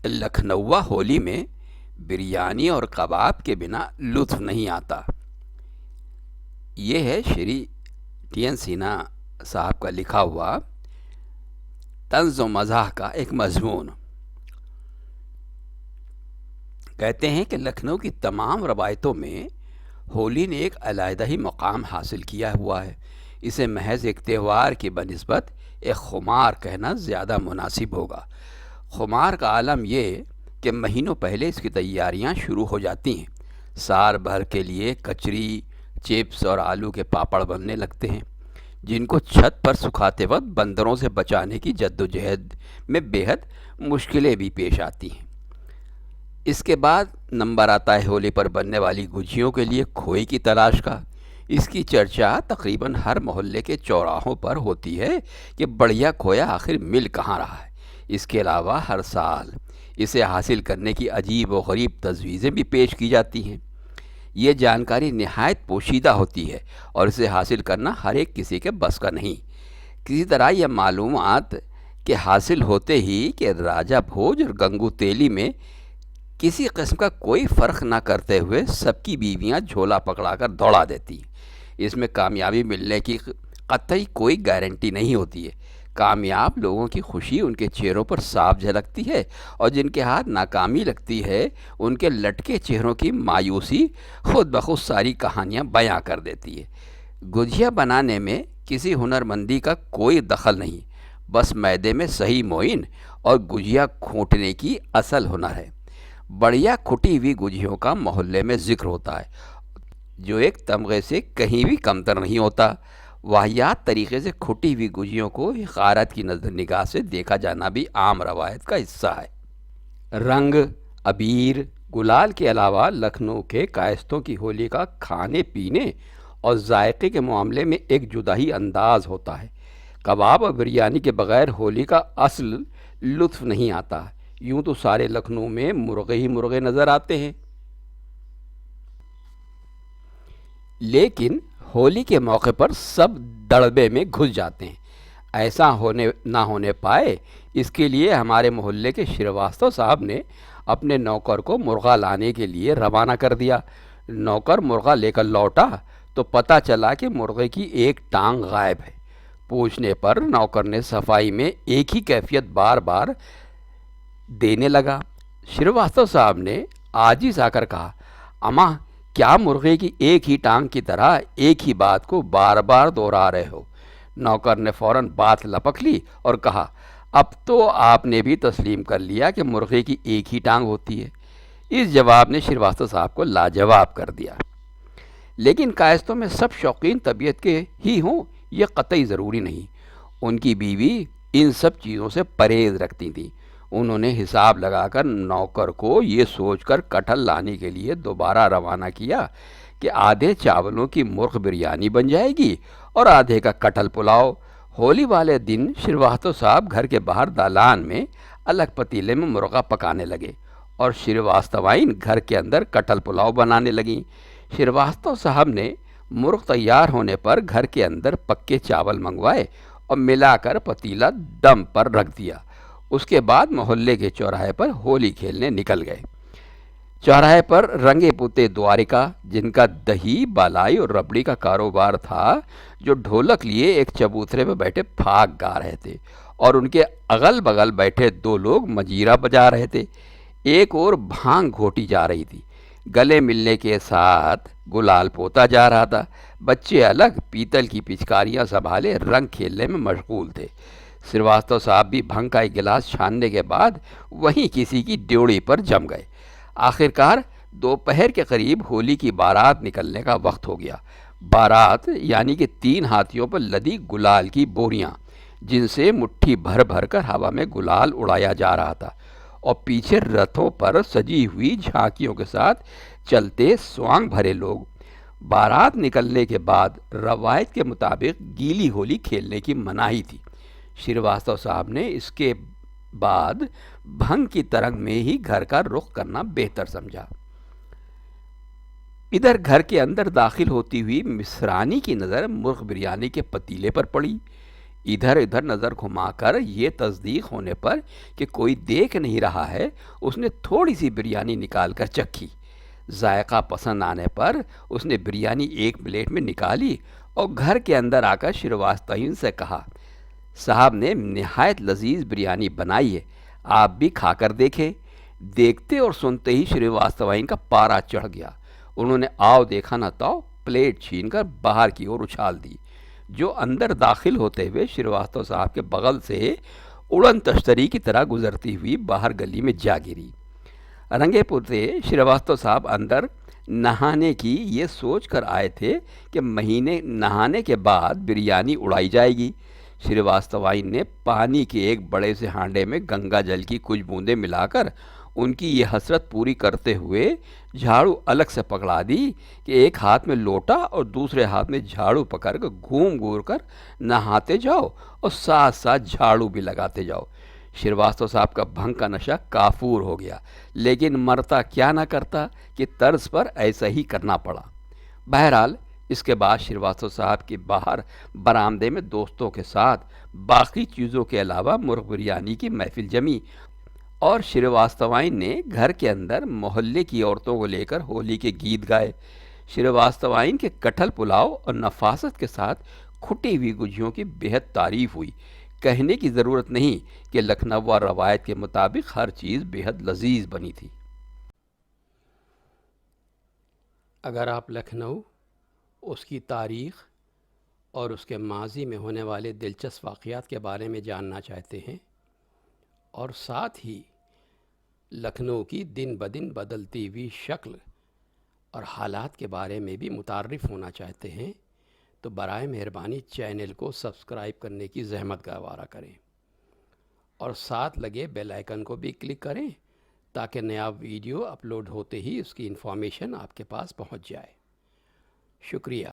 لکھنؤ ہولی میں بریانی اور کباب کے بنا لطف نہیں آتا۔ یہ ہے شری ٹی این سینا صاحب کا لکھا ہوا طنز و مزاح کا ایک مضمون۔ کہتے ہیں کہ لکھنؤ کی تمام روایتوں میں ہولی نے ایک علیحدہ ہی مقام حاصل کیا ہوا ہے۔ اسے محض ایک تہوار کی بنسبت ایک خمار کہنا زیادہ مناسب ہوگا۔ خمار کا عالم یہ کہ مہینوں پہلے اس کی تیاریاں شروع ہو جاتی ہیں۔ سال بھر کے لیے کچری، چپس اور آلو کے پاپڑ بننے لگتے ہیں، جن کو چھت پر سکھاتے وقت بندروں سے بچانے کی جدوجہد میں بے حد مشکلیں بھی پیش آتی ہیں۔ اس کے بعد نمبر آتا ہے ہولی پر بننے والی گجیوں کے لیے کھوئے کی تلاش کا۔ اس کی چرچا تقریباً ہر محلے کے چوراہوں پر ہوتی ہے کہ بڑھیا کھویا آخر مل کہاں رہا ہے۔ اس کے علاوہ ہر سال اسے حاصل کرنے کی عجیب و غریب تجویزیں بھی پیش کی جاتی ہیں۔ یہ جانکاری نہایت پوشیدہ ہوتی ہے اور اسے حاصل کرنا ہر ایک کسی کے بس کا نہیں۔ کسی طرح یہ معلومات کے حاصل ہوتے ہی کہ راجہ بھوج اور گنگو تیلی میں کسی قسم کا کوئی فرق نہ کرتے ہوئے سب کی بیویاں جھولا پکڑا کر دوڑا دیتی ہیں۔ اس میں کامیابی ملنے کی قطعی کوئی گارنٹی نہیں ہوتی ہے۔ کامیاب لوگوں کی خوشی ان کے چہروں پر صاف جھلکتی ہے، اور جن کے ہاتھ ناکامی لگتی ہے ان کے لٹکے چہروں کی مایوسی خود بخود ساری کہانیاں بیاں کر دیتی ہے۔ گجیا بنانے میں کسی ہنرمندی کا کوئی دخل نہیں، بس میدے میں صحیح معین اور گجیا کھونٹنے کی اصل ہنر ہے۔ بڑھیا کھٹی ہوئی گجیوں کا محلے میں ذکر ہوتا ہے، جو ایک تمغے سے کہیں بھی کمتر نہیں ہوتا۔ واہیات طریقے سے کھٹی ہوئی گجیوں کو حقارت کی نظر نگاہ سے دیکھا جانا بھی عام روایت کا حصہ ہے۔ رنگ، ابیر، گلال کے علاوہ لکھنؤ کے کائستوں کی ہولی کا کھانے پینے اور ذائقے کے معاملے میں ایک جدا ہی انداز ہوتا ہے۔ کباب اور بریانی کے بغیر ہولی کا اصل لطف نہیں آتا۔ یوں تو سارے لکھنؤ میں مرغے ہی مرغے نظر آتے ہیں، لیکن ہولی کے موقع پر سب دڑبے میں گھس جاتے ہیں۔ ایسا نہ ہونے پائے، اس کے لیے ہمارے محلے کے شریواستو صاحب نے اپنے نوکر کو مرغا لانے کے لیے روانہ کر دیا۔ نوکر مرغا لے کر لوٹا تو پتہ چلا کہ مرغے کی ایک ٹانگ غائب ہے۔ پوچھنے پر نوکر نے صفائی میں ایک ہی کیفیت بار بار دینے لگا۔ شریواستو صاحب نے عاجز آ کر کہا، اماں کیا مرغے کی ایک ہی ٹانگ کی طرح ایک ہی بات کو بار بار دہرا رہے ہو؟ نوکر نے فوراً بات لپک لی اور کہا، اب تو آپ نے بھی تسلیم کر لیا کہ مرغے کی ایک ہی ٹانگ ہوتی ہے۔ اس جواب نے شریواستو صاحب کو لاجواب کر دیا۔ لیکن کائستوں میں سب شوقین طبیعت کے ہی ہوں یہ قطعی ضروری نہیں۔ ان کی بیوی ان سب چیزوں سے پرہیز رکھتی تھیں۔ انہوں نے حساب لگا کر نوکر کو یہ سوچ کر کٹہل لانے کے لیے دوبارہ روانہ کیا کہ آدھے چاولوں کی مرغ بریانی بن جائے گی اور آدھے کا کٹہل پلاؤ۔ ہولی والے دن شریواستو صاحب گھر کے باہر دالان میں الگ پتیلے میں مرغا پکانے لگے اور شریواستوائن گھر کے اندر کٹہل پلاؤ بنانے لگیں۔ شریواستو صاحب نے مرغ تیار ہونے پر گھر کے اندر پکے چاول منگوائے اور ملا کر پتیلا دم پر رکھ دیا۔ اس کے بعد محلے کے چوراہے پر ہولی کھیلنے نکل گئے۔ چوراہے پر رنگے پوتے دوارکا، جن کا دہی، بالائی اور ربڑی کا کاروبار تھا، جو ڈھولک لیے ایک چبوترے پہ بیٹھے پھاگ گا رہے تھے، اور ان کے اغل بغل بیٹھے دو لوگ مجیرہ بجا رہے تھے۔ ایک اور بھانگ گھوٹی جا رہی تھی۔ گلے ملنے کے ساتھ گلال پوتا جا رہا تھا۔ بچے الگ پیتل کی پچکاریاں سنبھالے رنگ کھیلنے میں مشغول تھے۔ شریواستو صاحب بھی بھنگ کا ایک گلاس چھاننے کے بعد وہیں کسی کی ڈیوڑی پر جم گئے۔ آخرکار دوپہر کے قریب ہولی کی بارات نکلنے کا وقت ہو گیا۔ بارات یعنی کہ 3 ہاتھیوں پر لدی گلال کی بوریاں، جن سے مٹھی بھر بھر کر ہوا میں گلال اڑایا جا رہا تھا، اور پیچھے رتھوں پر سجی ہوئی جھانکیوں کے ساتھ چلتے سوانگ بھرے لوگ۔ بارات نکلنے کے بعد روایت کے مطابق گیلی ہولی کھیلنے کی مناہی تھی۔ شریواستو صاحب نے اس کے بعد بھنگ کی ترنگ میں ہی گھر کا رخ کرنا بہتر سمجھا۔ ادھر گھر کے اندر داخل ہوتی ہوئی مصرانی کی نظر مرغ بریانی کے پتیلے پر پڑی۔ ادھر ادھر نظر گھما کر یہ تصدیق ہونے پر کہ کوئی دیکھ نہیں رہا ہے، اس نے تھوڑی سی بریانی نکال کر چکھی۔ ذائقہ پسند آنے پر اس نے بریانی ایک پلیٹ میں نکالی اور گھر کے اندر آ کر شرواسطین سے کہا، صاحب نے نہایت لذیذ بریانی بنائی ہے، آپ بھی کھا کر دیکھیں۔ دیکھتے اور سنتے ہی شریواستوائن کا پارا چڑھ گیا۔ انہوں نے آؤ دیکھا نہ تاؤ پلیٹ چھین کر باہر کی اور اچھال دی، جو اندر داخل ہوتے ہوئے شریواستو صاحب کے بغل سے اڑن تشتری کی طرح گزرتی ہوئی باہر گلی میں جا گری۔ رنگے پورتے شریواستو صاحب اندر نہانے کی یہ سوچ کر آئے تھے کہ مہینے نہانے کے بعد بریانی اڑائی جائے گی۔ شریواستوائن نے پانی کے ایک بڑے سے ہانڈے میں گنگا جل کی کچھ بوندیں ملا کر ان کی یہ حسرت پوری کرتے ہوئے جھاڑو الگ سے پکڑا دی کہ ایک ہاتھ میں لوٹا اور دوسرے ہاتھ میں جھاڑو پکڑ کر گھوم گھور کر نہاتے جاؤ اور ساتھ ساتھ جھاڑو بھی لگاتے جاؤ۔ شریواستو صاحب کا بھنگ کا نشہ کافور ہو گیا، لیکن مرتا کیا نہ کرتا کہ طرز پر ایسا ہی کرنا پڑا۔ بہرحال اس کے بعد شریواستو صاحب کے باہر برآمدے میں دوستوں کے ساتھ باقی چیزوں کے علاوہ مرغ بریانی کی محفل جمی اور شریواستوائن نے گھر کے اندر محلے کی عورتوں کو لے کر ہولی کے گیت گائے۔ شریواستوائن کے کٹہل پلاؤ اور نفاست کے ساتھ کھٹی ہوئی گجیوں کی بہت تعریف ہوئی۔ کہنے کی ضرورت نہیں کہ لکھنؤ روایت کے مطابق ہر چیز بہت لذیذ بنی تھی۔ اگر آپ لکھنؤ، اس کی تاریخ اور اس کے ماضی میں ہونے والے دلچسپ واقعات کے بارے میں جاننا چاہتے ہیں اور ساتھ ہی لکھنؤ کی دن بدن بدلتی ہوئی شکل اور حالات کے بارے میں بھی متعارف ہونا چاہتے ہیں تو برائے مہربانی چینل کو سبسکرائب کرنے کی زحمت گوارا کریں اور ساتھ لگے بیل آئیکن کو بھی کلک کریں تاکہ نیا ویڈیو اپلوڈ ہوتے ہی اس کی انفارمیشن آپ کے پاس پہنچ جائے۔ شکریہ۔